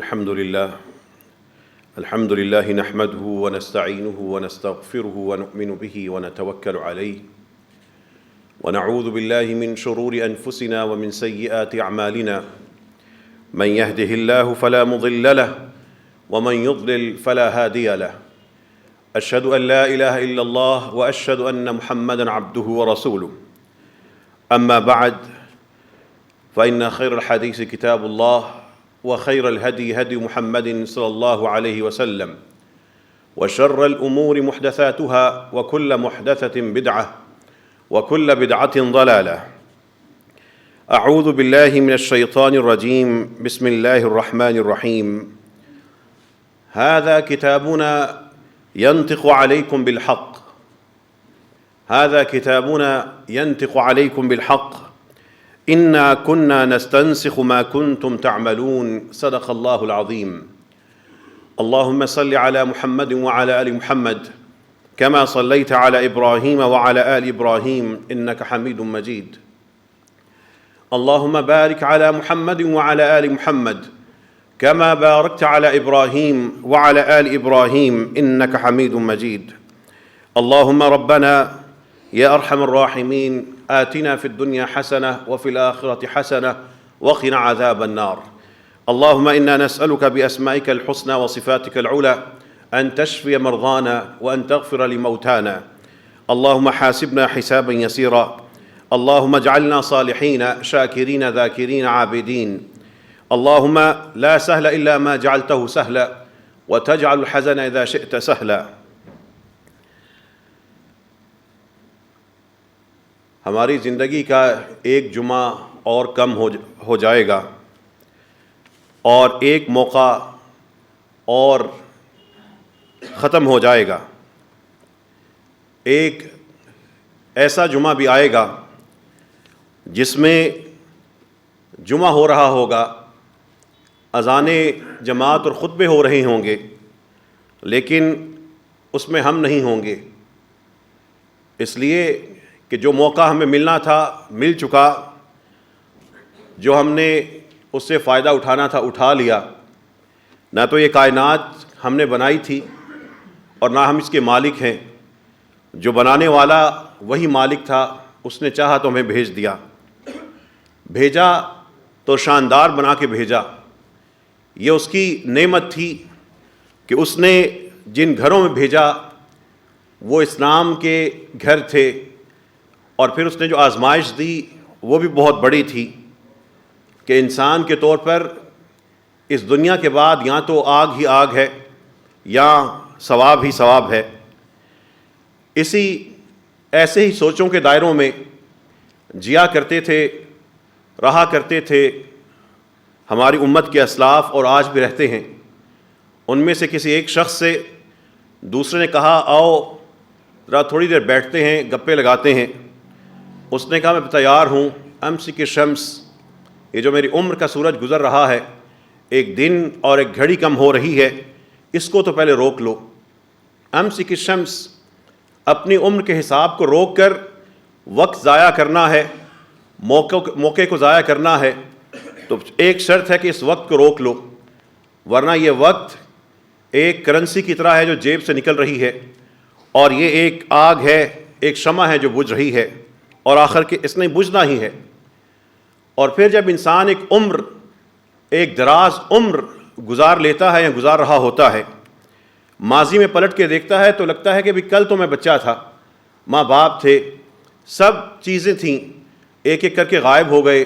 الحمد لله نحمده ونستعينه ونستغفره ونؤمن به ونتوكل عليه ونعوذ بالله من شرور أنفسنا ومن سيئات أعمالنا من يهده الله فلا مضل له ومن يضلل فلا هادي له أشهد أن لا إله إلا الله وأشهد أن محمدًا عبده ورسوله أما بعد فإن خير الحديث كتاب الله وخير الهدي هدي محمد صلى الله عليه وسلم وشر الأمور محدثاتها وكل محدثة بدعة وكل بدعة ضلالة. أعوذ بالله من الشيطان الرجيم. بسم الله الرحمن الرحيم. هذا كتابنا ينطق عليكم بالحق. هذا كتابنا ينطق عليكم بالحق. إنا كنا نستنسخ ما كنتم تعملون. صدق الله العظيم. اللهم صل على محمد وعلى آل محمد كما صليت على إبراهيم وعلى آل إبراهيم إنك حميد مجيد. اللهم بارك على محمد وعلى آل محمد كما باركت على إبراهيم وعلى آل إبراهيم إنك حميد مجيد. اللهم ربنا يا أرحم الراحمين آتنا في الدنيا حسنة وفي الآخرة حسنة وقنا عذاب النار. اللهم إنا نسألك بأسمائك الحسنى وصفاتك العلى أن تشفي مرضانا وأن تغفر لموتانا. اللهم حاسبنا حسابا يسيرا. اللهم اجعلنا صالحين شاكرين ذاكرين عابدين. اللهم لا سهل إلا ما جعلته سهلا وتجعل الحزن إذا شئت سهلا. ہماری زندگی کا ایک جمعہ اور کم ہو جائے گا اور ایک موقع اور ختم ہو جائے گا. ایک ایسا جمعہ بھی آئے گا جس میں جمعہ ہو رہا ہوگا، اذانیں جماعت اور خطبے ہو رہے ہوں گے، لیکن اس میں ہم نہیں ہوں گے، اس لیے کہ جو موقع ہمیں ملنا تھا مل چکا، جو ہم نے اس سے فائدہ اٹھانا تھا اٹھا لیا. نہ تو یہ کائنات ہم نے بنائی تھی اور نہ ہم اس کے مالک ہیں. جو بنانے والا وہی مالک تھا، اس نے چاہا تو ہمیں بھیج دیا. بھیجا تو شاندار بنا کے بھیجا. یہ اس کی نعمت تھی کہ اس نے جن گھروں میں بھیجا وہ اسلام کے گھر تھے، اور پھر اس نے جو آزمائش دی وہ بھی بہت بڑی تھی کہ انسان کے طور پر اس دنیا کے بعد یا تو آگ ہی آگ ہے یا ثواب ہی ثواب ہے. ایسے ہی سوچوں کے دائروں میں جیا کرتے تھے، رہا کرتے تھے ہماری امت کے اسلاف، اور آج بھی رہتے ہیں. ان میں سے کسی ایک شخص سے دوسرے نے کہا آؤ ذرا تھوڑی دیر بیٹھتے ہیں، گپے لگاتے ہیں. اس نے کہا میں تیار ہوں. امسک الشمس، یہ جو میری عمر کا سورج گزر رہا ہے، ایک دن اور ایک گھڑی کم ہو رہی ہے، اس کو تو پہلے روک لو. امسک الشمس، اپنی عمر کے حساب کو روک کر وقت ضائع کرنا ہے، موقع کو ضائع کرنا ہے، تو ایک شرط ہے کہ اس وقت کو روک لو، ورنہ یہ وقت ایک کرنسی کی طرح ہے جو جیب سے نکل رہی ہے، اور یہ ایک آگ ہے، ایک شمع ہے جو بجھ رہی ہے، اور آخر کے اس نے بجھنا ہی ہے. اور پھر جب انسان ایک دراز عمر گزار لیتا ہے یا گزار رہا ہوتا ہے، ماضی میں پلٹ کے دیکھتا ہے تو لگتا ہے کہ بھی کل تو میں بچہ تھا، ماں باپ تھے، سب چیزیں تھیں، ایک ایک کر کے غائب ہو گئے،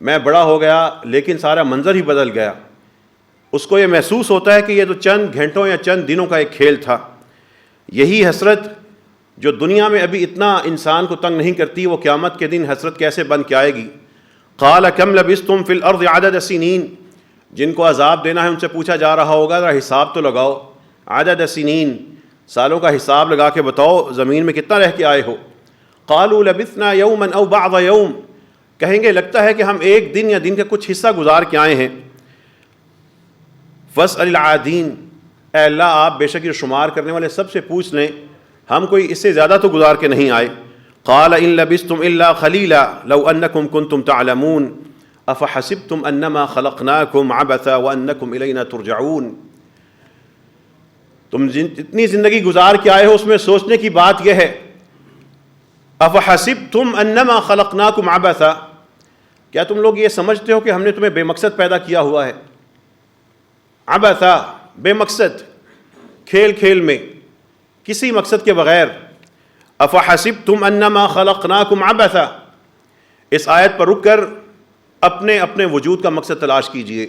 میں بڑا ہو گیا لیکن سارا منظر ہی بدل گیا. اس کو یہ محسوس ہوتا ہے کہ یہ تو چند گھنٹوں یا چند دنوں کا ایک کھیل تھا. یہی حسرت جو دنیا میں ابھی اتنا انسان کو تنگ نہیں کرتی، وہ قیامت کے دن حسرت کیسے بن کے آئے گی. قال کم لبثتم فی الارض عدد سنین، جن کو عذاب دینا ہے ان سے پوچھا جا رہا ہوگا ذرا حساب تو لگاؤ. عدد سنین، سالوں کا حساب لگا کے بتاؤ زمین میں کتنا رہ کے آئے ہو. قالوا لبثنا یوما او بعض یوم، کہیں گے لگتا ہے کہ ہم ایک دن یا دن کا کچھ حصہ گزار کے آئے ہیں. فاسأل العادین، اے اللہ آپ بے شک یہ شمار کرنے والے سب سے پوچھ لیں، ہم کوئی اس سے زیادہ تو گزار کے نہیں آئے. قال ان لبثتم الا قلیلا لو انکم کنتم تعلمون، افحسبتم انما خلقناکم عبثا وانکم الینا ترجعون، تم جتنی زندگی گزار کے آئے ہو اس میں سوچنے کی بات یہ ہے، افحسبتم انما خلقناکم عبثا، کیا تم لوگ یہ سمجھتے ہو کہ ہم نے تمہیں بے مقصد پیدا کیا ہوا ہے؟ عبثا، بے مقصد، کھیل کھیل میں، کسی مقصد کے بغیر۔ افحسبتم انما خلقناکم عبثا، اس آیت پر رک کر اپنے اپنے وجود کا مقصد تلاش کیجئے۔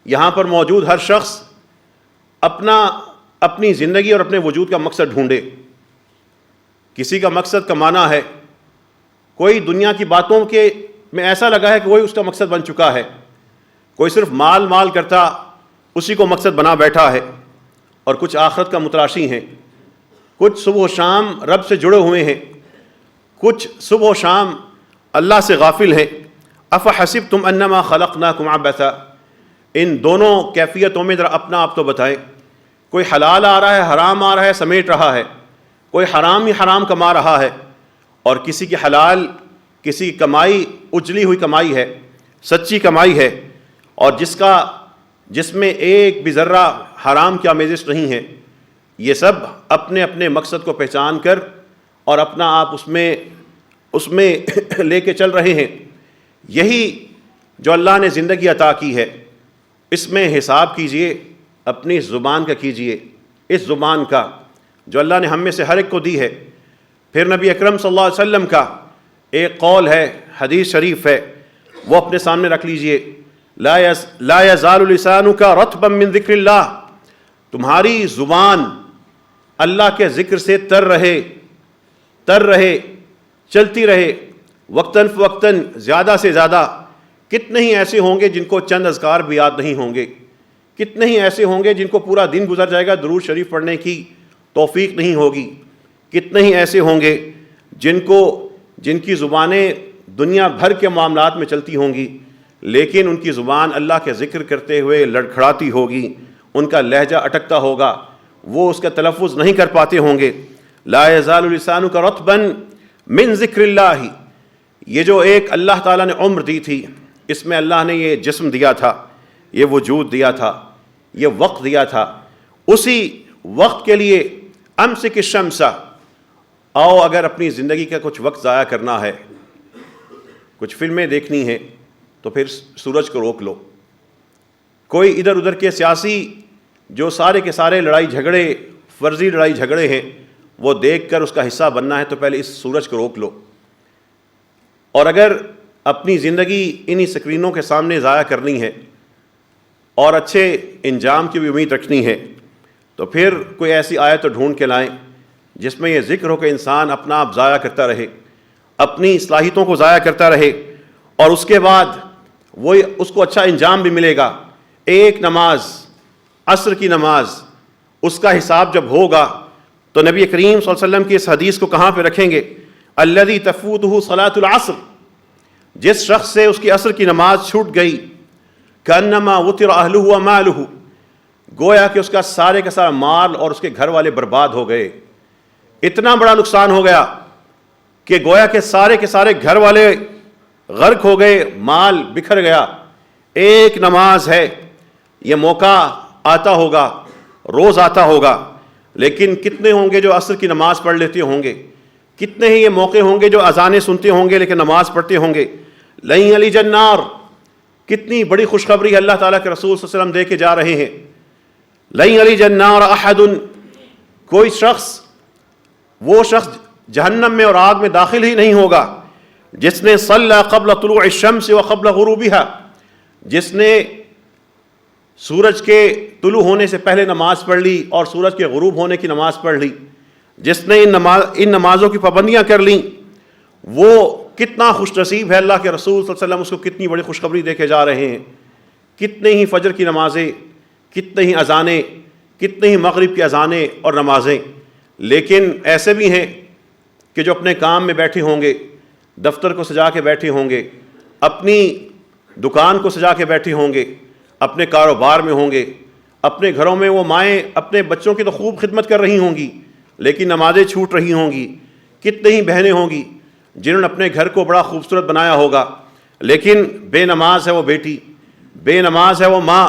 یہاں پر موجود ہر شخص اپنی زندگی اور اپنے وجود کا مقصد ڈھونڈے۔ کسی کا مقصد کمانا ہے، کوئی دنیا کی باتوں کے میں ایسا لگا ہے کہ وہی اس کا مقصد بن چکا ہے، کوئی صرف مال مال کرتا اسی کو مقصد بنا بیٹھا ہے، اور کچھ آخرت کا متلاشی ہیں، کچھ صبح و شام رب سے جڑے ہوئے ہیں، کچھ صبح و شام اللہ سے غافل ہیں۔ افحسبتم انما خلقناکم عبثا، ان دونوں کیفیتوں میں ذرا اپنا آپ تو بتائیں۔ کوئی حلال آ رہا ہے، حرام آ رہا ہے، سمیٹ رہا ہے، کوئی حرام ہی حرام کما رہا ہے، اور کسی کی حلال، کسی کی کمائی اجلی ہوئی کمائی ہے، سچی کمائی ہے، اور جس میں ایک بھی ذرہ حرام کی آمیزش نہیں ہے۔ یہ سب اپنے اپنے مقصد کو پہچان کر اور اپنا آپ اس میں لے کے چل رہے ہیں۔ یہی جو اللہ نے زندگی عطا کی ہے، اس میں حساب کیجئے، اپنی زبان کا کیجئے، اس زبان کا جو اللہ نے ہم میں سے ہر ایک کو دی ہے۔ پھر نبی اکرم صلی اللہ علیہ وسلم کا ایک قول ہے، حدیث شریف ہے، وہ اپنے سامنے رکھ لیجئے۔ لا یزال لسانک رطبا من ذکر اللہ، تمہاری زبان اللہ کے ذکر سے تر رہے، چلتی رہے، وقتاً فوقتاً، زیادہ سے زیادہ۔ کتنے ہی ایسے ہوں گے جن کو چند اذکار بھی یاد نہیں ہوں گے، کتنے ہی ایسے ہوں گے جن کو پورا دن گزر جائے گا درود شریف پڑھنے کی توفیق نہیں ہوگی، کتنے ہی ایسے ہوں گے جن کی زبانیں دنیا بھر کے معاملات میں چلتی ہوں گی، لیکن ان کی زبان اللہ کے ذکر کرتے ہوئے لڑکھڑاتی ہوگی، ان کا لہجہ اٹکتا ہوگا، وہ اس کا تلفظ نہیں کر پاتے ہوں گے۔ لا یزال لسانک رطبا من ذکر اللہ، یہ جو ایک اللہ تعالیٰ نے عمر دی تھی، اس میں اللہ نے یہ جسم دیا تھا، یہ وجود دیا تھا، یہ وقت دیا تھا، اسی وقت کے لیے امسک الشمس، آؤ اگر اپنی زندگی کا کچھ وقت ضائع کرنا ہے، کچھ فلمیں دیکھنی ہیں، تو پھر سورج کو روک لو۔ کوئی ادھر ادھر کے سیاسی جو سارے کے سارے لڑائی جھگڑے، فرضی لڑائی جھگڑے ہیں، وہ دیکھ کر اس کا حصہ بننا ہے تو پہلے اس سورج کو روک لو۔ اور اگر اپنی زندگی انہی سکرینوں کے سامنے ضائع کرنی ہے اور اچھے انجام کی بھی امید رکھنی ہے، تو پھر کوئی ایسی آیت ڈھونڈ کے لائیں جس میں یہ ذکر ہو کہ انسان اپنا آپ ضائع کرتا رہے، اپنی صلاحیتوں کو ضائع کرتا رہے، اور اس کے بعد وہ اس کو اچھا انجام بھی ملے گا۔ ایک نماز، عصر کی نماز، اس کا حساب جب ہوگا تو نبی کریم صلی اللہ علیہ وسلم کی اس حدیث کو کہاں پہ رکھیں گے؟ الذی تفوتہ صلاۃ العصر، جس شخص سے اس کی عصر کی نماز چھوٹ گئی، کانما وطر اہلہ و مالہ، گویا کہ اس کا سارے کا سارا مال اور اس کے گھر والے برباد ہو گئے۔ اتنا بڑا نقصان ہو گیا کہ گویا کہ سارے کے سارے گھر والے غرق ہو گئے، مال بکھر گیا۔ ایک نماز ہے، یہ موقع آتا ہوگا، روز آتا ہوگا، لیکن کتنے ہوں گے جو عصر کی نماز پڑھ لیتے ہوں گے؟ کتنے ہی یہ موقع ہوں گے جو اذانیں سنتے ہوں گے لیکن نماز پڑھتے ہوں گے؟ لن یلج النار، کتنی بڑی خوشخبری اللہ تعالیٰ کے رسول صلی اللہ علیہ وسلم دے کے جا رہے ہیں۔ لن یلج النار احد، کوئی شخص، وہ شخص جہنم میں اور آگ میں داخل ہی نہیں ہوگا جس نے صلی قبل طلوع الشمس و قبل غروبها، جس نے سورج کے طلوع ہونے سے پہلے نماز پڑھ لی اور سورج کے غروب ہونے کی نماز پڑھ لی، جس نے ان نمازوں کی پابندیاں کر لیں، وہ کتنا خوش نصیب ہے۔ اللہ کے رسول صلی اللہ علیہ وسلم اس کو کتنی بڑی خوشخبری دے کے جا رہے ہیں۔ کتنے ہی فجر کی نمازیں، کتنے ہی اذانیں، کتنے ہی مغرب کی اذانیں اور نمازیں، لیکن ایسے بھی ہیں کہ جو اپنے کام میں بیٹھے ہوں گے، دفتر کو سجا کے بیٹھے ہوں گے، اپنی دکان کو سجا کے بیٹھے ہوں گے، اپنے کاروبار میں ہوں گے، اپنے گھروں میں وہ مائیں اپنے بچوں کی تو خوب خدمت کر رہی ہوں گی لیکن نمازیں چھوٹ رہی ہوں گی۔ کتنے ہی بہنیں ہوں گی جنہوں نے اپنے گھر کو بڑا خوبصورت بنایا ہوگا لیکن بے نماز ہے وہ بیٹی، بے نماز ہے وہ ماں،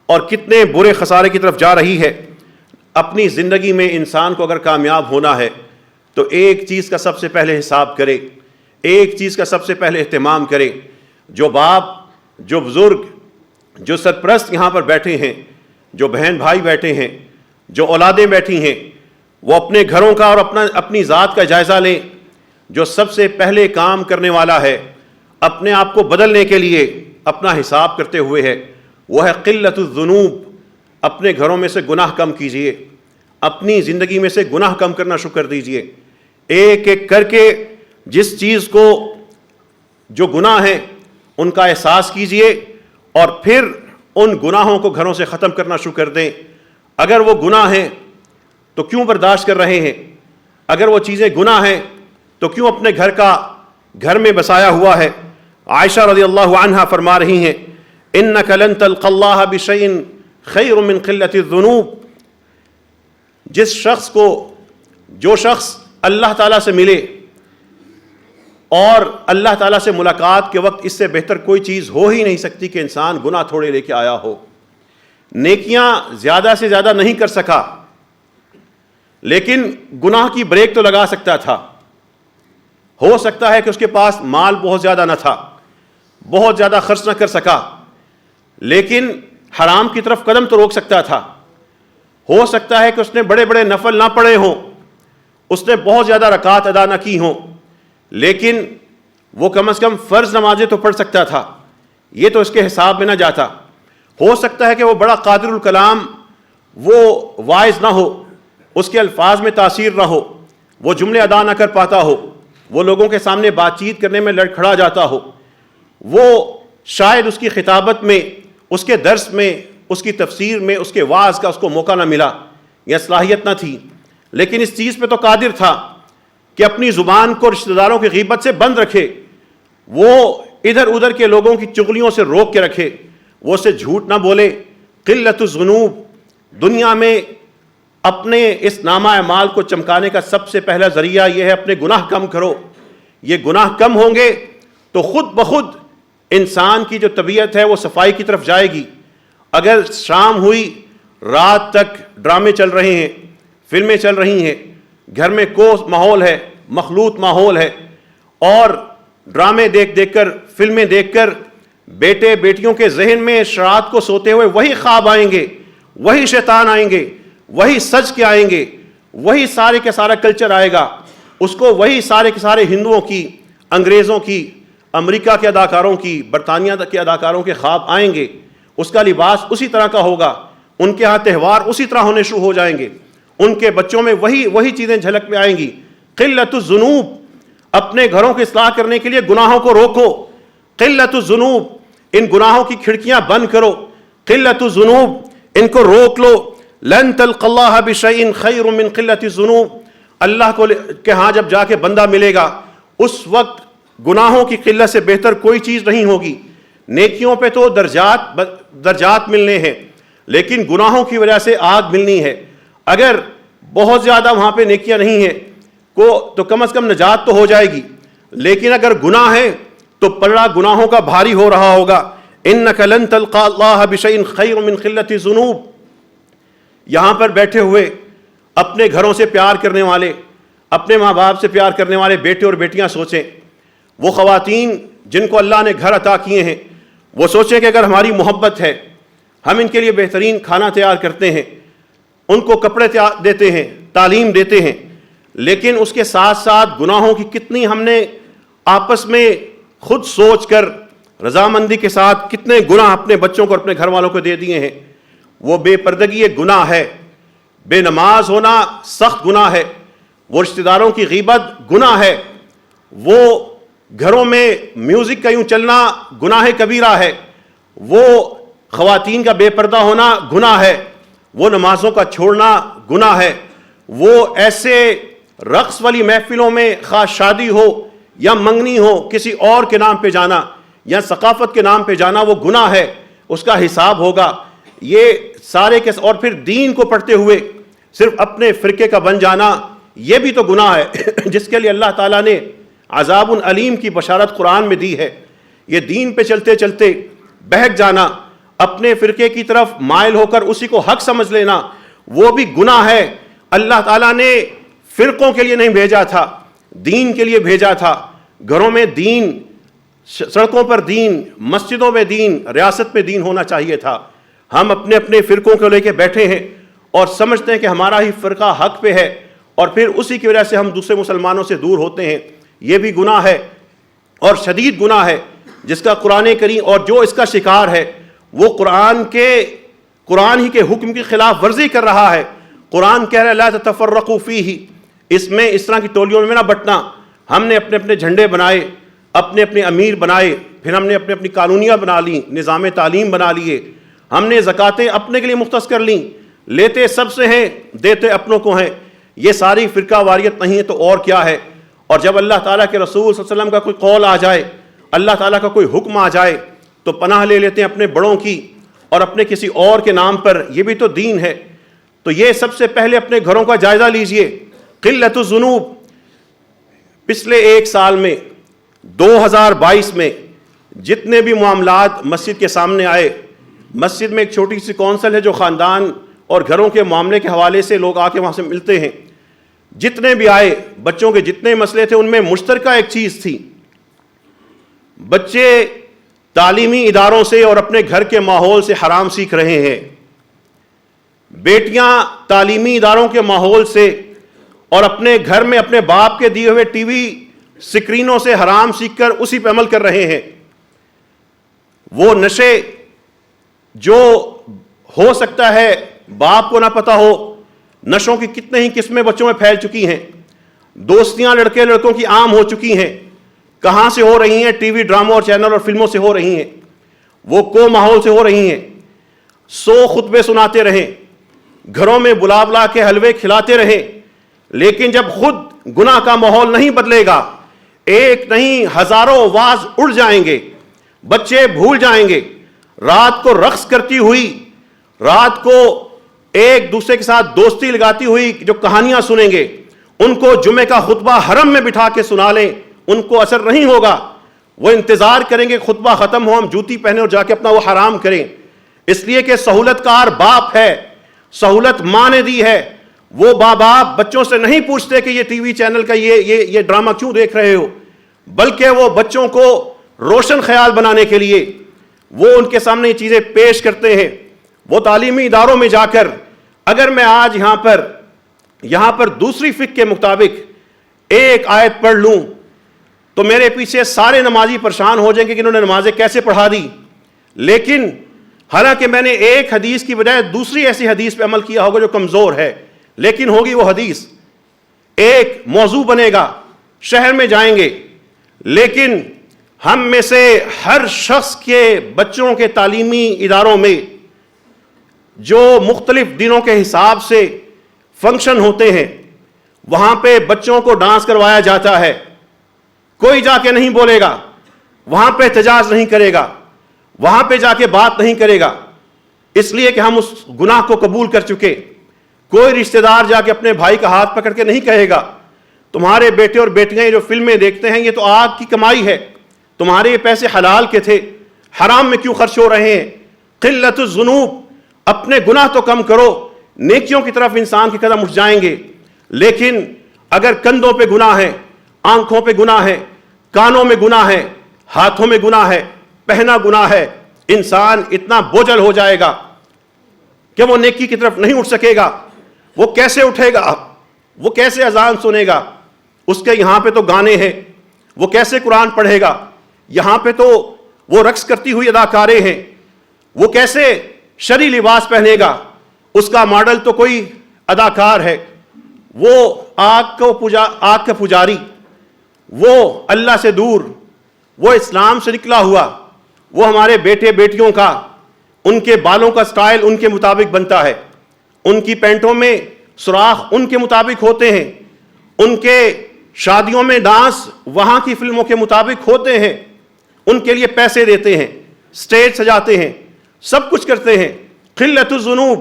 اور کتنے برے خسارے کی طرف جا رہی ہے۔ اپنی زندگی میں انسان کو اگر کامیاب ہونا ہے تو ایک چیز کا سب سے پہلے حساب کرے، ایک چیز کا سب سے پہلے اہتمام کرے۔ جو باپ، جو بزرگ، جو سرپرست یہاں پر بیٹھے ہیں، جو بہن بھائی بیٹھے ہیں، جو اولادیں بیٹھی ہیں، وہ اپنے گھروں کا اور اپنی ذات کا جائزہ لیں۔ جو سب سے پہلے کام کرنے والا ہے اپنے آپ کو بدلنے کے لیے، اپنا حساب کرتے ہوئے ہے، وہ ہے قلت الذنوب۔ اپنے گھروں میں سے گناہ کم کیجئے، اپنی زندگی میں سے گناہ کم کرنا شروع کر دیجئے۔ ایک ایک کر کے جس چیز کو، جو گناہ ہیں ان کا احساس کیجئے، اور پھر ان گناہوں کو گھروں سے ختم کرنا شروع کر دیں۔ اگر وہ گناہ ہیں تو کیوں برداشت کر رہے ہیں؟ اگر وہ چیزیں گناہ ہیں تو کیوں اپنے گھر میں بسایا ہوا ہے؟ عائشہ رضی اللہ عنہا فرما رہی ہیں، اِنَّكَ لَن تَلْقَ اللَّهَ بِشَيْءٍ خَيْرٌ مِّن قِلَّةِ الذُّنُوبِ۔ جو شخص اللہ تعالیٰ سے ملے، اور اللہ تعالیٰ سے ملاقات کے وقت اس سے بہتر کوئی چیز ہو ہی نہیں سکتی کہ انسان گناہ تھوڑے لے کے آیا ہو۔ نیکیاں زیادہ سے زیادہ نہیں کر سکا، لیکن گناہ کی بریک تو لگا سکتا تھا۔ ہو سکتا ہے کہ اس کے پاس مال بہت زیادہ نہ تھا، بہت زیادہ خرچ نہ کر سکا، لیکن حرام کی طرف قدم تو روک سکتا تھا۔ ہو سکتا ہے کہ اس نے بڑے بڑے نفل نہ پڑھے ہوں، اس نے بہت زیادہ رکعات ادا نہ کی ہوں، لیکن وہ کم از کم فرض نمازیں تو پڑھ سکتا تھا۔ یہ تو اس کے حساب میں نہ جاتا۔ ہو سکتا ہے کہ وہ بڑا قادر الکلام، وہ واعظ نہ ہو، اس کے الفاظ میں تاثیر نہ ہو، وہ جملے ادا نہ کر پاتا ہو، وہ لوگوں کے سامنے بات چیت کرنے میں لڑکھڑا جاتا ہو، وہ شاید اس کی خطابت میں، اس کے درس میں، اس کی تفسیر میں، اس کے وعظ کا اس کو موقع نہ ملا یا صلاحیت نہ تھی، لیکن اس چیز پہ تو قادر تھا کہ اپنی زبان کو رشتہ داروں کی غیبت سے بند رکھے، وہ ادھر ادھر کے لوگوں کی چغلیوں سے روک کے رکھے، وہ اسے جھوٹ نہ بولے۔ قلت الذنوب، دنیا میں اپنے اس نامہ اعمال کو چمکانے کا سب سے پہلا ذریعہ یہ ہے، اپنے گناہ کم کرو۔ یہ گناہ کم ہوں گے تو خود بخود انسان کی جو طبیعت ہے وہ صفائی کی طرف جائے گی۔ اگر شام ہوئی، رات تک ڈرامے چل رہے ہیں، فلمیں چل رہی ہیں، گھر میں ماحول ہے، مخلوط ماحول ہے، اور ڈرامے دیکھ کر، فلمیں دیکھ کر بیٹے بیٹیوں کے ذہن میں رات کو سوتے ہوئے وہی خواب آئیں گے، وہی شیطان آئیں گے، وہی سج کے آئیں گے، وہی سارے کے سارا کلچر آئے گا، اس کو وہی سارے کے سارے ہندوؤں کی، انگریزوں کی، امریکہ کے اداکاروں کی، برطانیہ کے اداکاروں کے خواب آئیں گے، اس کا لباس اسی طرح کا ہوگا، ان کے ہاں تہوار اسی طرح ہونے شروع ہو جائیں گے، ان کے بچوں میں وہی چیزیں جھلک میں آئیں گی۔ قلت الذنوب، اپنے گھروں کی اصلاح کرنے کے لیے گناہوں کو روکو۔ قلت الذنوب، ان گناہوں کی کھڑکیاں بند کرو۔ قلت الذنوب، ان کو روک لو۔ لن تلق اللہ بشیء خیر من قلت الذنوب، اللہ کو کہ ہاں جب جا کے بندہ ملے گا اس وقت گناہوں کی قلت سے بہتر کوئی چیز نہیں ہوگی۔ نیکیوں پہ تو درجات ملنے ہیں، لیکن گناہوں کی وجہ سے آگ ملنی ہے۔ اگر بہت زیادہ وہاں پہ نیکیاں نہیں ہیں تو کم از کم نجات تو ہو جائے گی، لیکن اگر گناہ ہے تو پلڑا گناہوں کا بھاری ہو رہا ہوگا۔ انک لن تلقى اللہ بشیء خیر من قلت الذنوب۔ یہاں پر بیٹھے ہوئے اپنے گھروں سے پیار کرنے والے، اپنے ماں باپ سے پیار کرنے والے بیٹے اور بیٹیاں سوچیں، وہ خواتین جن کو اللہ نے گھر عطا کیے ہیں، وہ سوچیں کہ اگر ہماری محبت ہے، ہم ان کے لیے بہترین کھانا تیار کرتے ہیں، ان کو کپڑے دیتے ہیں، تعلیم دیتے ہیں، لیکن اس کے ساتھ ساتھ گناہوں کی کتنی ہم نے آپس میں خود سوچ کر رضامندی کے ساتھ کتنے گناہ اپنے بچوں کو اور اپنے گھر والوں کو دے دیے ہیں۔ وہ بے پردگی ایک گناہ ہے، بے نماز ہونا سخت گناہ ہے، وہ رشتہ داروں کی غیبت گناہ ہے، وہ گھروں میں میوزک کا یوں چلنا گناہ کبیرہ ہے، وہ خواتین کا بے پردہ ہونا گناہ ہے، وہ نمازوں کا چھوڑنا گناہ ہے، وہ ایسے رقص والی محفلوں میں خواہ شادی ہو یا منگنی ہو کسی اور کے نام پہ جانا یا ثقافت کے نام پہ جانا وہ گناہ ہے، اس کا حساب ہوگا۔ یہ سارے کے اور پھر دین کو پڑھتے ہوئے صرف اپنے فرقے کا بن جانا یہ بھی تو گناہ ہے، جس کے لیے اللہ تعالیٰ نے عذاب علیم کی بشارت قرآن میں دی ہے۔ یہ دین پہ چلتے چلتے بہک جانا، اپنے فرقے کی طرف مائل ہو کر اسی کو حق سمجھ لینا، وہ بھی گناہ ہے۔ اللہ تعالیٰ نے فرقوں کے لیے نہیں بھیجا تھا، دین کے لیے بھیجا تھا۔ گھروں میں دین، سڑکوں پر دین، مسجدوں میں دین، ریاست میں دین ہونا چاہیے تھا۔ ہم اپنے اپنے فرقوں کو لے کے بیٹھے ہیں اور سمجھتے ہیں کہ ہمارا ہی فرقہ حق پہ ہے، اور پھر اسی کی وجہ سے ہم دوسرے مسلمانوں سے دور ہوتے ہیں۔ یہ بھی گناہ ہے اور شدید گناہ ہے، جس کا قرآن کریم اور جو اس کا شکار ہے وہ قرآن ہی کے حکم کی خلاف ورزی کر رہا ہے۔ قرآن کہہ رہا ہے لا تتفرقوا فیہ، اس میں اس طرح کی ٹولیوں میں نہ بٹنا۔ ہم نے اپنے اپنے جھنڈے بنائے، اپنے اپنے امیر بنائے، پھر ہم نے اپنی اپنی قانونیاں بنا لیں، نظام تعلیم بنا لیے، ہم نے زکاتیں اپنے کے لیے مختص کر لیں، لیتے سب سے ہیں دیتے اپنوں کو ہیں۔ یہ ساری فرقہ واریت نہیں ہے تو اور کیا ہے؟ اور جب اللہ تعالیٰ کے رسول صلی اللہ علیہ وسلم کا کوئی قول آ جائے، اللہ تعالیٰ کا کوئی حکم آ جائے تو پناہ لے لیتے ہیں اپنے بڑوں کی اور اپنے کسی اور کے نام پر۔ یہ بھی تو دین ہے۔ تو یہ سب سے پہلے اپنے گھروں کا جائزہ لیجئے۔ قلت الذنوب، پچھلے ایک سال میں 2022 میں جتنے بھی معاملات مسجد کے سامنے آئے، مسجد میں ایک چھوٹی سی کونسل ہے جو خاندان اور گھروں کے معاملے کے حوالے سے لوگ آ کے وہاں سے ملتے ہیں، جتنے بھی آئے، بچوں کے جتنے مسئلے تھے ان میں مشترکہ ایک چیز تھی، بچے تعلیمی اداروں سے اور اپنے گھر کے ماحول سے حرام سیکھ رہے ہیں، بیٹیاں تعلیمی اداروں کے ماحول سے اور اپنے گھر میں اپنے باپ کے دیے ہوئے ٹی وی سکرینوں سے حرام سیکھ کر اسی پہ عمل کر رہے ہیں۔ وہ نشے جو ہو سکتا ہے باپ کو نہ پتہ ہو، نشوں کی کتنے ہی قسمیں بچوں میں پھیل چکی ہیں، دوستیاں لڑکے لڑکوں کی عام ہو چکی ہیں، کہاں سے ہو رہی ہیں؟ ٹی وی ڈراموں اور چینل اور فلموں سے ہو رہی ہیں، وہ کو ماحول سے ہو رہی ہیں۔ 100 خطبے سناتے رہیں، گھروں میں بلا بلا کے حلوے کھلاتے رہیں، لیکن جب خود گناہ کا ماحول نہیں بدلے گا، ایک نہیں ہزاروں واز اڑ جائیں گے، بچے بھول جائیں گے۔ رات کو رقص کرتی ہوئی، رات کو ایک دوسرے کے ساتھ دوستی لگاتی ہوئی جو کہانیاں سنیں گے، ان کو جمعے کا خطبہ حرم میں بٹھا کے سنا لیں، ان کو اثر نہیں ہوگا۔ وہ انتظار کریں گے خطبہ ختم ہو، ہم جوتی پہنے اور جا کے اپنا وہ حرام کریں، اس لیے کہ سہولت کار باپ ہے، سہولت ماں نے دی ہے۔ وہ باپ بچوں سے نہیں پوچھتے کہ یہ ٹی وی چینل کا یہ ڈرامہ کیوں دیکھ رہے ہو، بلکہ وہ بچوں کو روشن خیال بنانے کے لیے وہ ان کے سامنے یہ چیزیں پیش کرتے ہیں۔ وہ تعلیمی اداروں میں جا کر، اگر میں آج یہاں پر دوسری فقہ کے مطابق ایک آیت پڑھ لوں تو میرے پیچھے سارے نمازی پریشان ہو جائیں گے کہ انہوں نے نمازیں کیسے پڑھا دی، لیکن حالانکہ میں نے ایک حدیث کی بجائے دوسری ایسی حدیث پہ عمل کیا ہوگا جو کمزور ہے، لیکن ہوگی وہ حدیث، ایک موضوع بنے گا، شہر میں جائیں گے، لیکن ہم میں سے ہر شخص کے بچوں کے تعلیمی اداروں میں جو مختلف دنوں کے حساب سے فنکشن ہوتے ہیں، وہاں پہ بچوں کو ڈانس کروایا جاتا ہے، کوئی جا کے نہیں بولے گا، وہاں پہ احتجاج نہیں کرے گا، وہاں پہ جا کے بات نہیں کرے گا، اس لیے کہ ہم اس گناہ کو قبول کر چکے۔ کوئی رشتہ دار جا کے اپنے بھائی کا ہاتھ پکڑ کے نہیں کہے گا تمہارے بیٹے اور بیٹیاں جو فلمیں دیکھتے ہیں یہ تو آگ کی کمائی ہے، تمہارے یہ پیسے حلال کے تھے، حرام میں کیوں خرچ ہو رہے ہیں؟ قلت الذنوب، اپنے گناہ تو کم کرو، نیکیوں کی طرف انسان کے قدم اٹھ جائیں گے۔ لیکن اگر کندھوں پہ گناہ ہے، آنکھوں پہ گناہ ہے، کانوں میں گناہ ہے، ہاتھوں میں گناہ ہے، پہنا گناہ ہے، انسان اتنا بوجھل ہو جائے گا کہ وہ نیکی کی طرف نہیں اٹھ سکے گا۔ وہ کیسے اٹھے گا؟ وہ کیسے اذان سنے گا؟ اس کے یہاں پہ تو گانے ہیں، وہ کیسے قرآن پڑھے گا؟ یہاں پہ تو وہ رقص کرتی ہوئی اداکاریں ہیں، وہ کیسے شرعی لباس پہنے گا؟ اس کا ماڈل تو کوئی اداکار ہے، وہ آگ کا پجاری، وہ اللہ سے دور، وہ اسلام سے نکلا ہوا، وہ ہمارے بیٹے بیٹیوں کا ان کے بالوں کا سٹائل ان کے مطابق بنتا ہے، ان کی پینٹوں میں سوراخ ان کے مطابق ہوتے ہیں، ان کے شادیوں میں ڈانس وہاں کی فلموں کے مطابق ہوتے ہیں، ان کے لیے پیسے دیتے ہیں، سٹیج سجاتے ہیں، سب کچھ کرتے ہیں۔ قلت الذنوب،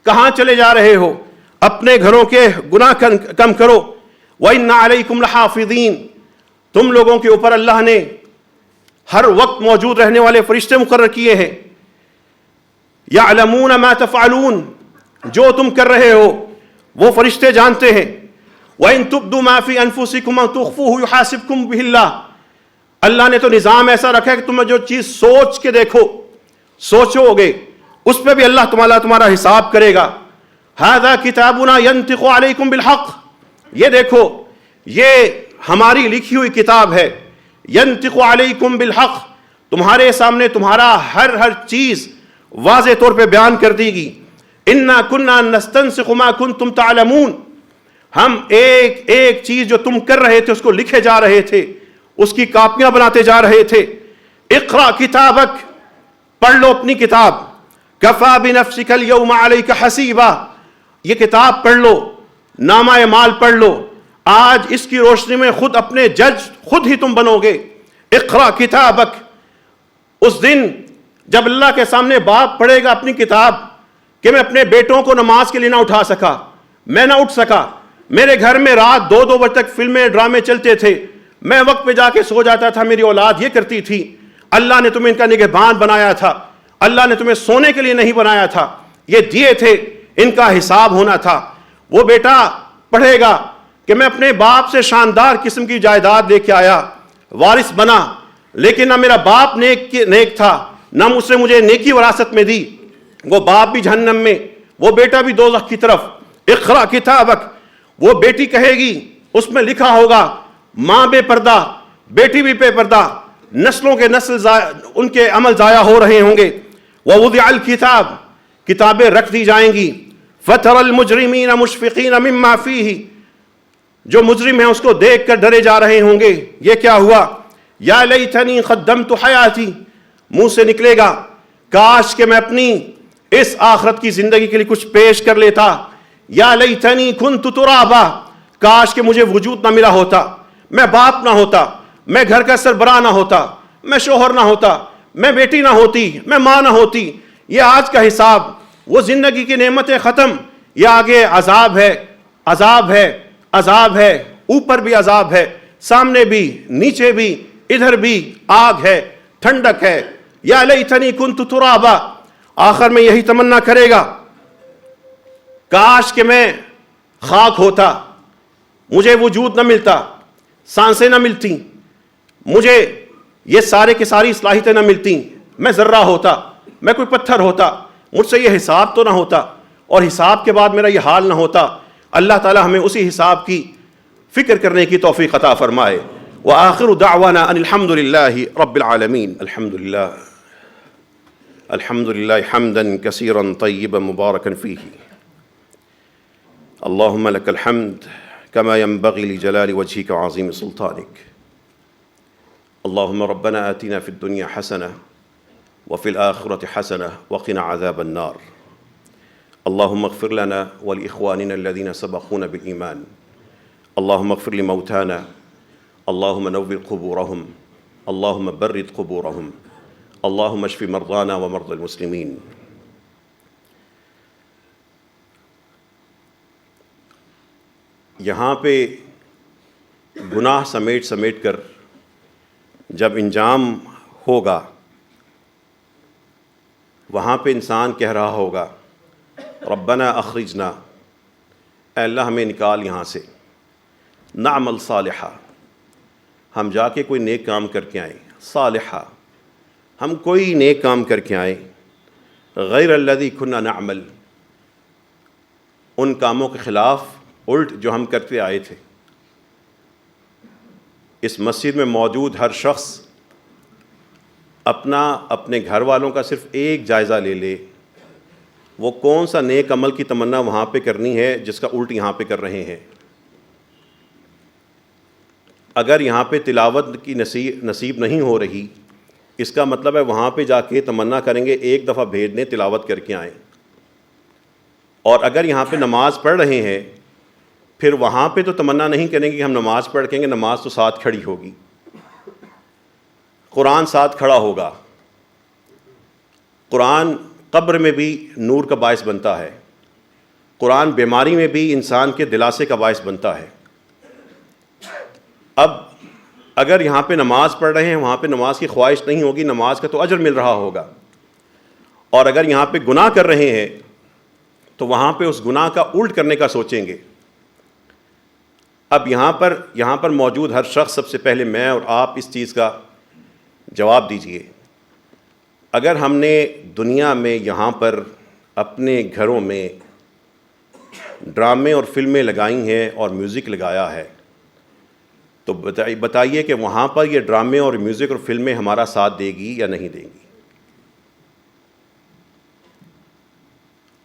کہاں چلے جا رہے ہو؟ اپنے گھروں کے گناہ کم کرو۔ وَإِنَّ عَلَيْكُمْ لَحَافِظِينَ، تم لوگوں کے اوپر اللہ نے ہر وقت موجود رہنے والے فرشتے مقرر کیے ہیں. یعلمون ما تفعلون، جو تم کر رہے ہو وہ فرشتے جانتے ہیں. وَإِن تُبْدُوا مَا فِي أَنفُسِكُمْ أَوْ تُخْفُوهُ يُحَاسِبْكُمْ بِهِ اللَّهُ. اللہ نے تو نظام ایسا رکھا ہے کہ تم جو چیز سوچ کے دیکھو، سوچو گے، اس پہ بھی اللہ تمہارا حساب کرے گا. هَذَا كِتَابُنَا يَنْطِقُ عَلَيْكُمْ بِالْحَقِّ، یہ دیکھو یہ ہماری لکھی ہوئی کتاب ہے. يَنْطِقُ عَلَيْكُمْ بِالْحَقِّ، تمہارے سامنے تمہارا ہر چیز واضح طور پہ بیان کر دی گی. اِنَّا كُنَّا نَسْتَنسِخُ مَا كُنْتُمْ تَعْلَمُونَ، ہم ایک چیز جو تم کر رہے تھے اس کو لکھے جا رہے تھے، اس کی کاپیاں بناتے جا رہے تھے. اقرأ کتابک، پڑھ لو اپنی کتاب. کفا بنفسک اليوم علیک حسیبا، یہ کتاب پڑھ لو، نامہ اعمال پڑھ لو، آج اس کی روشنی میں خود اپنے جج خود ہی تم بنو گے. اقرأ کتابک، اس دن جب اللہ کے سامنے باپ پڑھے گا اپنی کتاب کہ میں اپنے بیٹوں کو نماز کے لیے نہ اٹھا سکا، میں نہ اٹھ سکا، میرے گھر میں رات 2 بجے تک فلمیں ڈرامے چلتے تھے، میں وقت پہ جا کے سو جاتا تھا، میری اولاد یہ کرتی تھی. اللہ نے تمہیں ان کا نگہبان بنایا تھا، اللہ نے تمہیں سونے کے لیے نہیں بنایا تھا، یہ دیے تھے، ان کا حساب ہونا تھا. وہ بیٹا پڑھے گا کہ میں اپنے باپ سے شاندار قسم کی جائیداد لے کے آیا، وارث بنا، لیکن نہ میرا باپ نیک تھا، نہ اس نے مجھے نیکی وراثت میں دی، وہ باپ بھی جہنم میں، وہ بیٹا بھی دوزخ کی طرف. اقرأ کتابک، وہ بیٹی کہے گی، اس میں لکھا ہوگا ماں بے پردہ، بیٹی بھی بے پردہ، نسلوں کے نسل ان کے عمل ضائع ہو رہے ہوں گے. ووضع الکتاب، کتابیں رکھ دی جائیں گی. فترى المجرمین مشفقین مما فیہ، جو مجرم ہیں اس کو دیکھ کر ڈرے جا رہے ہوں گے، یہ کیا ہوا. یا لیتنی قدمت حیاتی، منہ سے نکلے گا کاش کہ میں اپنی اس آخرت کی زندگی کے لیے کچھ پیش کر لیتا. یا لیتنی کنت ترابا، کاش کہ مجھے وجود نہ ملا ہوتا، میں باپ نہ ہوتا، میں گھر کا سربراہ نہ ہوتا، میں شوہر نہ ہوتا، میں بیٹی نہ ہوتی، میں ماں نہ ہوتی. یہ آج کا حساب، وہ زندگی کی نعمتیں ختم، یہ آگے عذاب ہے، عذاب ہے، عذاب ہے، اوپر بھی عذاب ہے، سامنے بھی، نیچے بھی، ادھر بھی آگ ہے، ٹھنڈک ہے. یا لیتنی کنت ترابا، آخر میں یہی تمنا کرے گا کاش کہ میں خاک ہوتا، مجھے وجود نہ ملتا، سانسیں نہ ملتی، مجھے یہ سارے کی ساری صلاحیتیں نہ ملتی، میں ذرہ ہوتا، میں کوئی پتھر ہوتا، مجھ سے یہ حساب تو نہ ہوتا، اور حساب کے بعد میرا یہ حال نہ ہوتا. اللہ تعالی ہمیں اسی حساب کی فکر کرنے کی توفیق عطا فرمائے. وآخر دعوانا ان الحمد للہ رب العالمین. الحمد للہ حمدا کثیرا طیبا مبارکا فیہ. اللهم لك الحمد كما ينبغي لجلال وجهك وعظيم سلطانك. اللهم ربنا آتنا في الدنيا حسنة وفي الآخرة حسنة وقنا عذاب النار. اللهم اغفر لنا ولإخواننا الذين سبقونا بالإيمان. اللهم اغفر لموتانا، اللهم نور قبورهم، اللهم برد قبورهم، اللهم اشف مرضانا ومرضى المسلمين. یہاں پہ گناہ سمیٹ کر جب انجام ہوگا، وہاں پہ انسان کہہ رہا ہوگا ربنا اخرجنا، اے اللہ ہمیں نکال یہاں سے، نعمل صالحہ، ہم جا کے کوئی نیک کام کر کے آئیں، صالحہ، ہم کوئی نیک کام کر کے آئیں، غیر الذی کنا نعمل، ان کاموں کے خلاف الٹ جو ہم کرتے آئے تھے. اس مسجد میں موجود ہر شخص اپنے گھر والوں کا صرف ایک جائزہ لے لے، وہ کون سا نیک عمل کی تمنا وہاں پہ کرنی ہے جس کا الٹ یہاں پہ کر رہے ہیں. اگر یہاں پہ تلاوت کی نصیب نہیں ہو رہی، اس کا مطلب ہے وہاں پہ جا کے تمنا کریں گے ایک دفعہ بھیج دیں تلاوت کر کے آئیں. اور اگر یہاں پہ نماز پڑھ رہے ہیں، پھر وہاں پہ تو تمنا نہیں کریں گے کہ ہم نماز پڑھ کے، نماز تو ساتھ کھڑی ہوگی، قرآن ساتھ کھڑا ہوگا. قرآن قبر میں بھی نور کا باعث بنتا ہے، قرآن بیماری میں بھی انسان کے دلاسے کا باعث بنتا ہے. اب اگر یہاں پہ نماز پڑھ رہے ہیں وہاں پہ نماز کی خواہش نہیں ہوگی، نماز کا تو اجر مل رہا ہوگا، اور اگر یہاں پہ گناہ کر رہے ہیں تو وہاں پہ اس گناہ کا الٹ کرنے کا سوچیں گے۔ اب یہاں پر موجود ہر شخص، سب سے پہلے میں اور آپ، اس چیز کا جواب دیجئے۔ اگر ہم نے دنیا میں یہاں پر اپنے گھروں میں ڈرامے اور فلمیں لگائی ہیں اور میوزک لگایا ہے تو بتائیے کہ وہاں پر یہ ڈرامے اور میوزک اور فلمیں ہمارا ساتھ دے گی یا نہیں دیں گی؟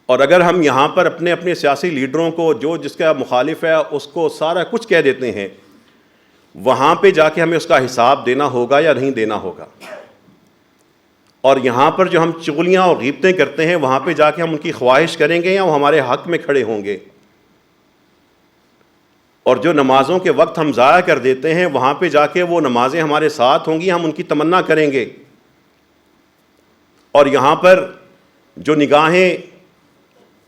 اور اگر ہم یہاں پر اپنے سیاسی لیڈروں کو، جو جس کا مخالف ہے، اس کو سارا کچھ کہہ دیتے ہیں، وہاں پہ جا کے ہمیں اس کا حساب دینا ہوگا یا نہیں دینا ہوگا؟ اور یہاں پر جو ہم چغلیاں اور غیبتیں کرتے ہیں، وہاں پہ جا کے ہم ان کی خواہش کریں گے یا وہ ہمارے حق میں کھڑے ہوں گے؟ اور جو نمازوں کے وقت ہم ضائع کر دیتے ہیں، وہاں پہ جا کے وہ نمازیں ہمارے ساتھ ہوں گی، ہم ان کی تمنا کریں گے؟ اور یہاں پر جو نگاہیں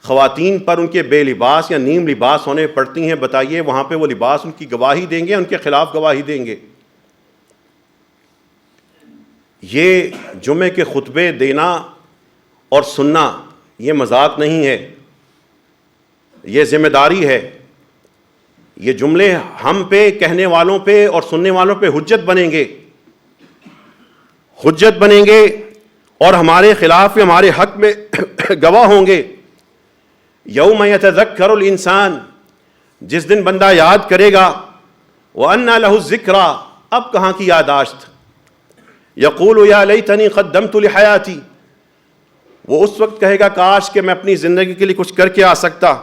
خواتین پر ان کے بے لباس یا نیم لباس ہونے پڑتی ہیں، بتائیے وہاں پہ وہ لباس ان کی گواہی دیں گے، ان کے خلاف گواہی دیں گے؟ یہ جمعے کے خطبے دینا اور سننا یہ مذاق نہیں ہے، یہ ذمہ داری ہے۔ یہ جملے ہم پہ، کہنے والوں پہ اور سننے والوں پہ حجت بنیں گے اور ہمارے خلاف یا ہمارے حق میں گواہ ہوں گے۔ یوم یتذکر الانسان، جس دن بندہ یاد کرے گا، وَأَنَّى لَهُ الذِّكْرَى، اب کہاں کی یاداشت؟ یقول یا لیتنی قدمت لحیاتی، وہ اس وقت کہے گا کاش کہ میں اپنی زندگی کے لیے کچھ کر کے آ سکتا۔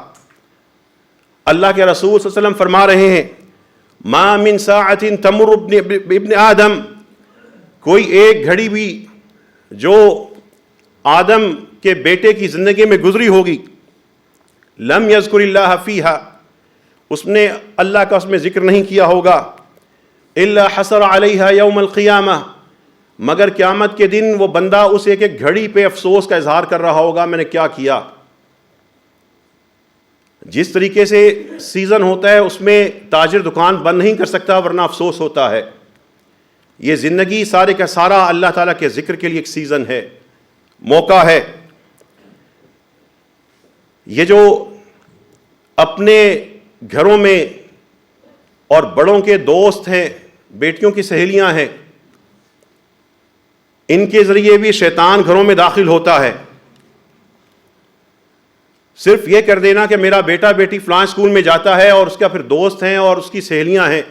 اللہ کے رسول صلی اللہ علیہ وسلم فرما رہے ہیں، ما من ساعۃ تمر ابن آدم، کوئی ایک گھڑی بھی جو آدم کے بیٹے کی زندگی میں گزری ہوگی، لم یذکر اللہ فیہا، اس نے اللہ کا اس میں ذکر نہیں کیا ہوگا، الا حسر علیہا یوم القیامہ، مگر قیامت کے دن وہ بندہ اس ایک ایک گھڑی پہ افسوس کا اظہار کر رہا ہوگا، میں نے کیا کیا۔ جس طریقے سے سیزن ہوتا ہے اس میں تاجر دکان بند نہیں کر سکتا ورنہ افسوس ہوتا ہے، یہ زندگی سارے کا سارا اللہ تعالیٰ کے ذکر کے لیے ایک سیزن ہے، موقع ہے۔ یہ جو اپنے گھروں میں اور بڑوں کے دوست ہیں، بیٹیوں کی سہیلیاں ہیں، ان کے ذریعے بھی شیطان گھروں میں داخل ہوتا ہے۔ صرف یہ کر دینا کہ میرا بیٹا بیٹی فلاں اسکول میں جاتا ہے اور اس کا پھر دوست ہیں اور اس کی سہیلیاں ہیں،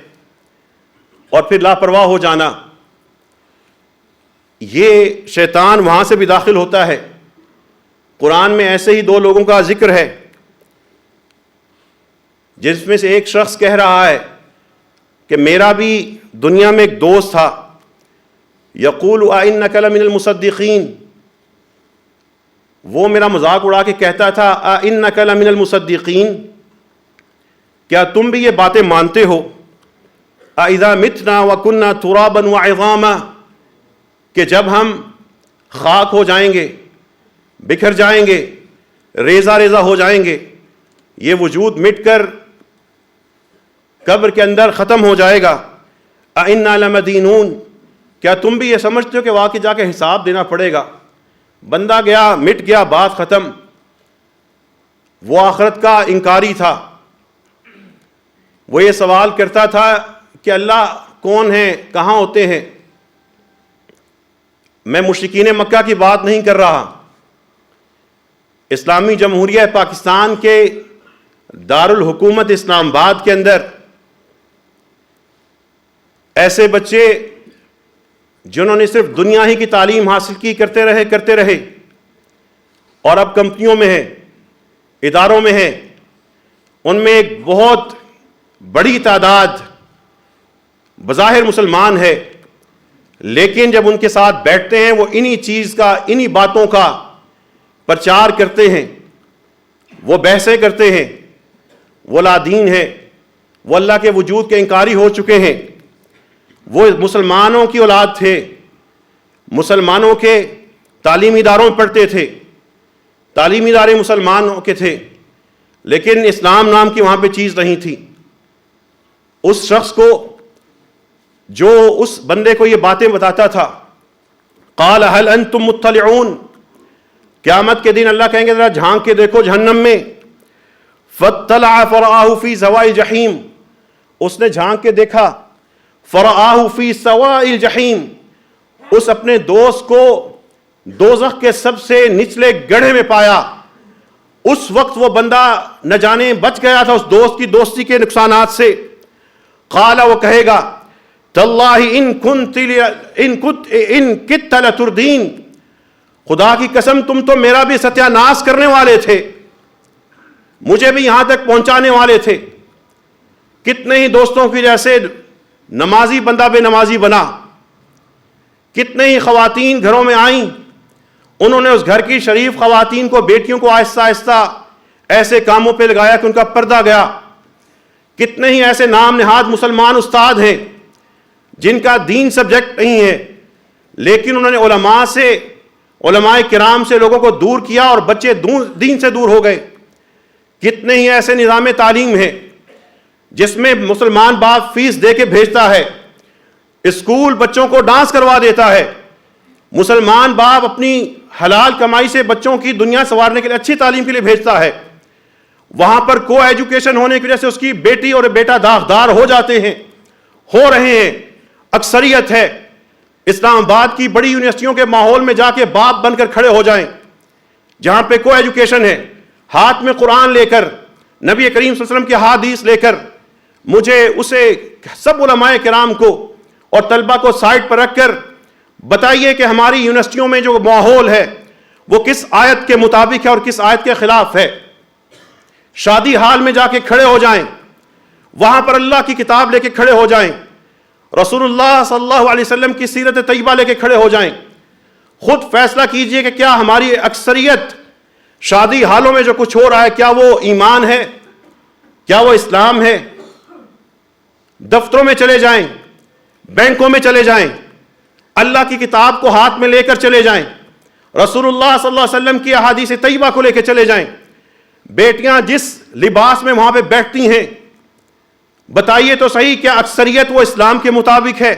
اور پھر لاپرواہ ہو جانا، یہ شیطان وہاں سے بھی داخل ہوتا ہے۔ قرآن میں ایسے ہی دو لوگوں کا ذکر ہے جس میں سے ایک شخص کہہ رہا ہے کہ میرا بھی دنیا میں ایک دوست تھا، یقول اِنَّکَ لَمِنَ الْمُصَدِّقِینَ، وہ میرا مذاق اڑا کے کہتا تھا اِنَّکَ لَمِنَ الْمُصَدِّقِینَ، کیا تم بھی یہ باتیں مانتے ہو؟ اِذَا مِتْنَا وَكُنَّا تُرَابًا وَعِظَامًا، کہ جب ہم خاک ہو جائیں گے، بکھر جائیں گے، ریزہ ریزہ ہو جائیں گے، یہ وجود مٹ کر قبر کے اندر ختم ہو جائے گا، اِنَّا لَمَدِينُونَ، کیا تم بھی یہ سمجھتے ہو کہ واقعی جا کے حساب دینا پڑے گا؟ بندہ گیا، مٹ گیا، بات ختم۔ وہ آخرت کا انکاری تھا، وہ یہ سوال کرتا تھا کہ اللہ کون ہے، کہاں ہوتے ہیں؟ میں مشرکین مکہ کی بات نہیں کر رہا، اسلامی جمہوریہ پاکستان کے دارالحکومت اسلام آباد کے اندر ایسے بچے جنہوں نے صرف دنیا ہی کی تعلیم حاصل کی، کرتے رہے اور اب کمپنیوں میں ہیں، اداروں میں ہیں، ان میں ایک بہت بڑی تعداد بظاہر مسلمان ہے، لیکن جب ان کے ساتھ بیٹھتے ہیں وہ انہی باتوں کا پرچار کرتے ہیں، وہ بحثیں کرتے ہیں، وہ لادین ہیں، وہ اللہ کے وجود کے انکاری ہو چکے ہیں، وہ مسلمانوں کی اولاد تھے، مسلمانوں کے تعلیمی اداروں میں پڑھتے تھے، تعلیمی ادارے مسلمانوں کے تھے، لیکن اسلام نام کی وہاں پہ چیز نہیں تھی۔ اس شخص کو جو اس بندے کو یہ باتیں بتاتا تھا. قال هل انتم مطلعون، قیامت کے دن اللہ کہیں گے ذرا جھانک کے دیکھو جہنم میں. فاطلع فرآہ فی سواء الجحیم، اس نے جھانک کے دیکھا. فرآہ فی سواء الجحیم، اس اپنے دوست کو دوزخ کے سب سے نچلے گڑھے میں پایا. اس وقت وہ بندہ نہ جانے بچ گیا تھا اس دوست کی دوستی کے نقصانات سے. قال، وہ کہے گا تاللہ ان کدت لتردین، خدا کی قسم تم تو میرا بھی ستیہ ناش کرنے والے تھے، مجھے بھی یہاں تک پہنچانے والے تھے. کتنے ہی دوستوں کی جیسے نمازی بندہ بے نمازی بنا، کتنے ہی خواتین گھروں میں آئیں، انہوں نے اس گھر کی شریف خواتین کو، بیٹیوں کو آہستہ آہستہ ایسے کاموں پہ لگایا کہ ان کا پردہ گیا. کتنے ہی ایسے نام نہاد مسلمان استاد ہیں جن کا دین سبجیکٹ نہیں ہے، لیکن انہوں نے علماء کرام سے لوگوں کو دور کیا اور بچے دین سے دور ہو گئے. کتنے ہی ایسے نظام تعلیم ہیں جس میں مسلمان باپ فیس دے کے بھیجتا ہے، اسکول بچوں کو ڈانس کروا دیتا ہے. مسلمان باپ اپنی حلال کمائی سے بچوں کی دنیا سنوارنے کے لیے، اچھی تعلیم کے لیے بھیجتا ہے. وہاں پر کو ایجوکیشن ہونے کی وجہ سے اس کی بیٹی اور بیٹا داغدار ہو جاتے ہیں، ہو رہے ہیں، اکثریت ہے. اسلام آباد کی بڑی یونیورسٹیوں کے ماحول میں جا کے باپ بن کر کھڑے ہو جائیں جہاں پہ کو ایجوکیشن ہے، ہاتھ میں قرآن لے کر، نبی کریم صلی اللہ علیہ وسلم کی حدیث لے کر، مجھے اسے سب علماء کرام کو اور طلبہ کو سائٹ پر رکھ کر بتائیے کہ ہماری یونیورسٹیوں میں جو ماحول ہے وہ کس آیت کے مطابق ہے اور کس آیت کے خلاف ہے. شادی حال میں جا کے کھڑے ہو جائیں، وہاں پر اللہ کی کتاب لے کے کھڑے ہو جائیں، رسول اللہ صلی اللہ علیہ وسلم کی سیرت طیبہ لے کے کھڑے ہو جائیں. خود فیصلہ کیجئے کہ کیا ہماری اکثریت شادی حالوں میں جو کچھ ہو رہا ہے کیا وہ ایمان ہے، کیا وہ اسلام ہے. دفتروں میں چلے جائیں، بینکوں میں چلے جائیں، اللہ کی کتاب کو ہاتھ میں لے کر چلے جائیں، رسول اللہ صلی اللہ علیہ وسلم کی احادیث طیبہ کو لے کے چلے جائیں. بیٹیاں جس لباس میں وہاں پہ بیٹھتی ہیں، بتائیے تو صحیح کیا اکثریت وہ اسلام کے مطابق ہے؟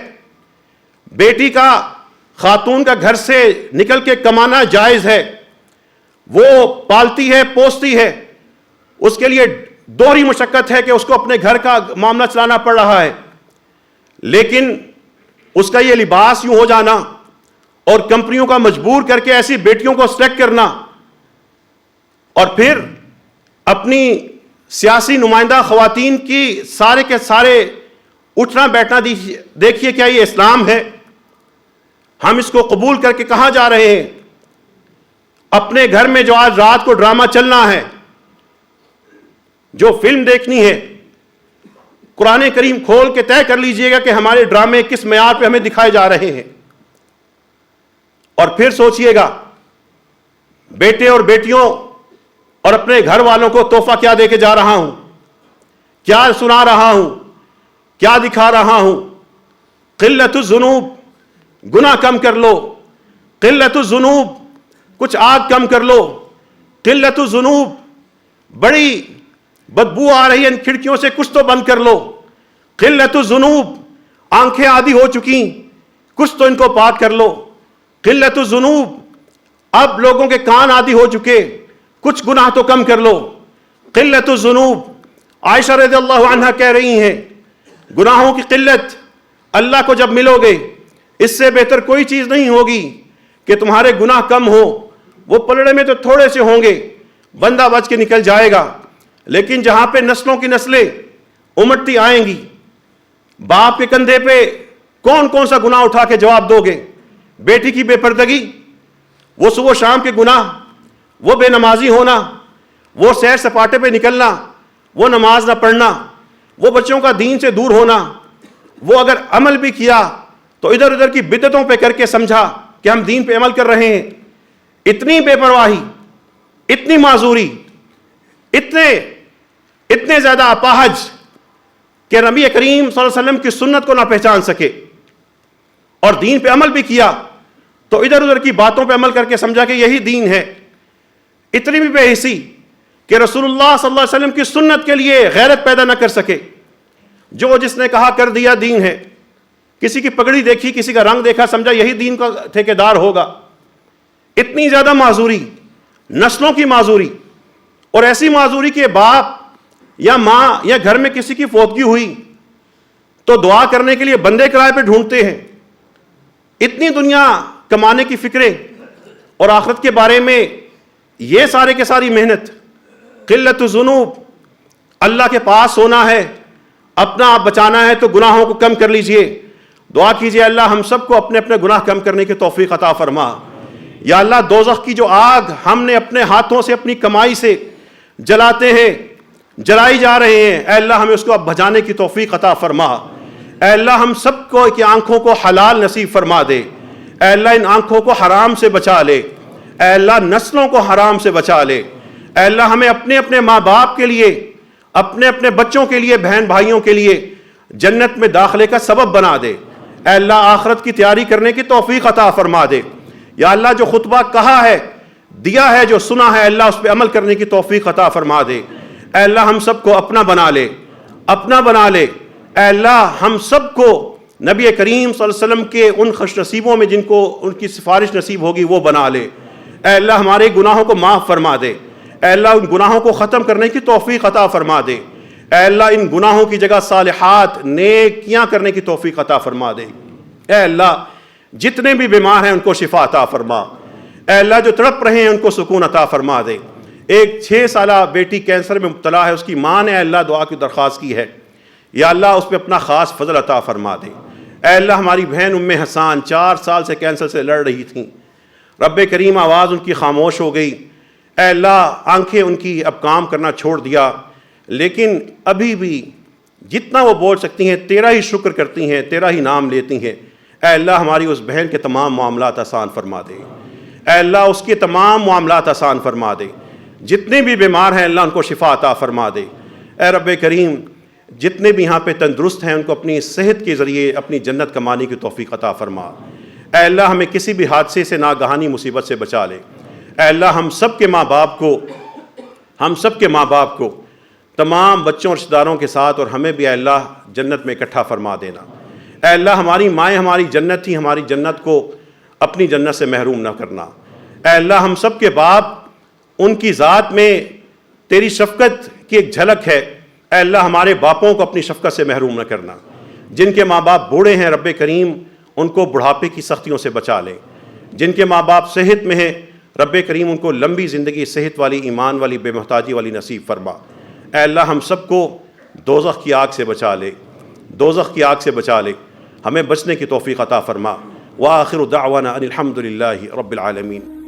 بیٹی کا، خاتون کا گھر سے نکل کے کمانا جائز ہے، وہ پالتی ہے، پوستی ہے، اس کے لیے دوہری مشقت ہے کہ اس کو اپنے گھر کا معاملہ چلانا پڑ رہا ہے. لیکن اس کا یہ لباس یوں ہو جانا اور کمپنیوں کا مجبور کر کے ایسی بیٹیوں کو سلیکٹ کرنا اور پھر اپنی سیاسی نمائندہ خواتین کی سارے کے سارے اٹھنا بیٹھنا دیکھیے کیا یہ اسلام ہے؟ ہم اس کو قبول کر کے کہاں جا رہے ہیں؟ اپنے گھر میں جو آج رات کو ڈرامہ چلنا ہے، جو فلم دیکھنی ہے، قرآن کریم کھول کے طے کر لیجئے گا کہ ہمارے ڈرامے کس معیار پہ ہمیں دکھائے جا رہے ہیں. اور پھر سوچئے گا بیٹے اور بیٹیوں اور اپنے گھر والوں کو تحفہ کیا دے کے جا رہا ہوں، کیا سنا رہا ہوں، کیا دکھا رہا ہوں. قلت الذنوب، گناہ کم کر لو. قلت الذنوب، کچھ آگ کم کر لو. قلت الذنوب، بڑی بدبو آ رہی ہے ان کھڑکیوں سے، کچھ تو بند کر لو. قلت الذنوب، آنکھیں عادی ہو چکی، کچھ تو ان کو پاک کر لو. قلت الذنوب، اب لوگوں کے کان عادی ہو چکے، کچھ گناہ تو کم کر لو. قلت الذنوب، عائشہ رضی اللہ عنہا کہہ رہی ہیں گناہوں کی قلت، اللہ کو جب ملو گے اس سے بہتر کوئی چیز نہیں ہوگی کہ تمہارے گناہ کم ہو. وہ پلڑے میں تو تھوڑے سے ہوں گے، بندہ بچ کے نکل جائے گا، لیکن جہاں پہ نسلوں کی نسلیں امٹتی آئیں گی، باپ کے کندھے پہ کون کون سا گناہ اٹھا کے جواب دو گے؟ بیٹی کی بے پردگی، وہ صبح شام کے گناہ، وہ بے نمازی ہونا، وہ سیر سپاٹے پہ نکلنا، وہ نماز نہ پڑھنا، وہ بچوں کا دین سے دور ہونا، وہ اگر عمل بھی کیا تو ادھر ادھر کی بدعتوں پہ کر کے سمجھا کہ ہم دین پہ عمل کر رہے ہیں. اتنی بے پرواہی، اتنی معذوری، اتنے زیادہ اپاہج کہ نبی کریم صلی اللہ علیہ وسلم کی سنت کو نہ پہچان سکے اور دین پہ عمل بھی کیا تو ادھر ادھر کی باتوں پہ عمل کر کے سمجھا کہ یہی دین ہے. اتنی بھی بے حسی کہ رسول اللہ صلی اللہ علیہ وسلم کی سنت کے لیے غیرت پیدا نہ کر سکے. جو جس نے کہا کر دیا دین ہے، کسی کی پگڑی دیکھی، کسی کا رنگ دیکھا، سمجھا یہی دین کا ٹھیکیدار ہوگا۔ اتنی زیادہ معذوری، نسلوں کی معذوری، اور ایسی معذوری کہ باپ یا ماں یا گھر میں کسی کی فوتگی ہوئی تو دعا کرنے کے لیے بندے کرائے پہ ڈھونڈتے ہیں۔ اتنی دنیا کمانے کی فکریں اور آخرت کے بارے میں یہ سارے کے ساری محنت، قلت الذنوب، اللہ کے پاس ہونا ہے، اپنا آپ بچانا ہے تو گناہوں کو کم کر لیجئے۔ دعا کیجئے اللہ ہم سب کو اپنے اپنے گناہ کم کرنے کی توفیق عطا فرما۔ یا اللہ دوزخ کی جو آگ ہم نے اپنے ہاتھوں سے اپنی کمائی سے جلاتے ہیں، جلائی جا رہے ہیں، اے اللہ ہمیں اس کو اب بجانے کی توفیق عطا فرما۔ اے اللہ ہم سب کو کی آنکھوں کو حلال نصیب فرما دے۔ اے اللہ ان آنکھوں کو حرام سے بچا لے۔ اے اللہ نسلوں کو حرام سے بچا لے۔ اے اللہ ہمیں اپنے اپنے ماں باپ کے لیے، اپنے اپنے بچوں کے لیے، بہن بھائیوں کے لیے جنت میں داخلے کا سبب بنا دے۔ اے اللہ آخرت کی تیاری کرنے کی توفیق عطا فرما دے۔ یا اللہ جو خطبہ کہا ہے، دیا ہے، جو سنا ہے، اللہ اس پہ عمل کرنے کی توفیق عطا فرما دے۔ اے اللہ ہم سب کو اپنا بنا لے، اپنا بنا لے۔ اے اللہ ہم سب کو نبی کریم صلی اللہ علیہ وسلم کے ان خوش نصیبوں میں جن کو ان کی سفارش نصیب ہوگی وہ بنا لے۔ اے اللہ ہمارے گناہوں کو معاف فرما دے۔ اے اللہ ان گناہوں کو ختم کرنے کی توفیق عطا فرما دے۔ اے اللہ ان گناہوں کی جگہ صالحات، نیکیاں کرنے کی توفیق عطا فرما دے۔ اے اللہ جتنے بھی بیمار ہیں ان کو شفا عطا فرما۔ اے اللہ جو تڑپ رہے ہیں ان کو سکون عطا فرما دے۔ ایک 6 سالہ بیٹی کینسر میں مبتلا ہے، اس کی ماں نے اے اللہ دعا کی درخواست کی ہے، یا اللہ اس پہ اپنا خاص فضل عطا فرما دے۔ اے اللہ ہماری بہن ام حسان 4 سال سے کینسر سے لڑ رہی تھیں، رب کریم آواز ان کی خاموش ہو گئی۔ اے اللہ آنکھیں ان کی اب کام کرنا چھوڑ دیا، لیکن ابھی بھی جتنا وہ بول سکتی ہیں تیرا ہی شکر کرتی ہیں، تیرا ہی نام لیتی ہیں۔ اے اللہ ہماری اس بہن کے تمام معاملات آسان فرما دے۔ اے اللہ اس کے تمام معاملات آسان فرما دے۔ جتنے بھی بیمار ہیں اللہ ان کو شفا عطا فرما دے۔ اے رب کریم جتنے بھی یہاں پہ تندرست ہیں ان کو اپنی صحت کے ذریعے اپنی جنت کمانے کی توفیق عطا فرما۔ اے اللہ ہمیں کسی بھی حادثے سے، ناگہانی مصیبت سے بچا لے۔ اے اللہ ہم سب کے ماں باپ کو تمام بچوں اور رشتہ داروں کے ساتھ اور ہمیں بھی اے اللہ جنت میں اکٹھا فرما دینا۔ اے اللہ ہماری مائیں ہماری جنت تھی، ہماری جنت کو اپنی جنت سے محروم نہ کرنا۔ اے اللہ ہم سب کے باپ، ان کی ذات میں تیری شفقت کی ایک جھلک ہے۔ اے اللہ ہمارے باپوں کو اپنی شفقت سے محروم نہ کرنا۔ جن کے ماں باپ بوڑھے ہیں رب کریم ان کو بڑھاپے کی سختیوں سے بچا لے۔ جن کے ماں باپ صحت میں ہیں رب کریم ان کو لمبی زندگی، صحت والی، ایمان والی، بے محتاجی والی نصیب فرما۔ اے اللہ ہم سب کو دوزخ کی آگ سے بچا لے، دوزخ کی آگ سے بچا لے، ہمیں بچنے کی توفیق عطا فرما۔ وآخر دعوانا ان الحمد للہ رب العالمین۔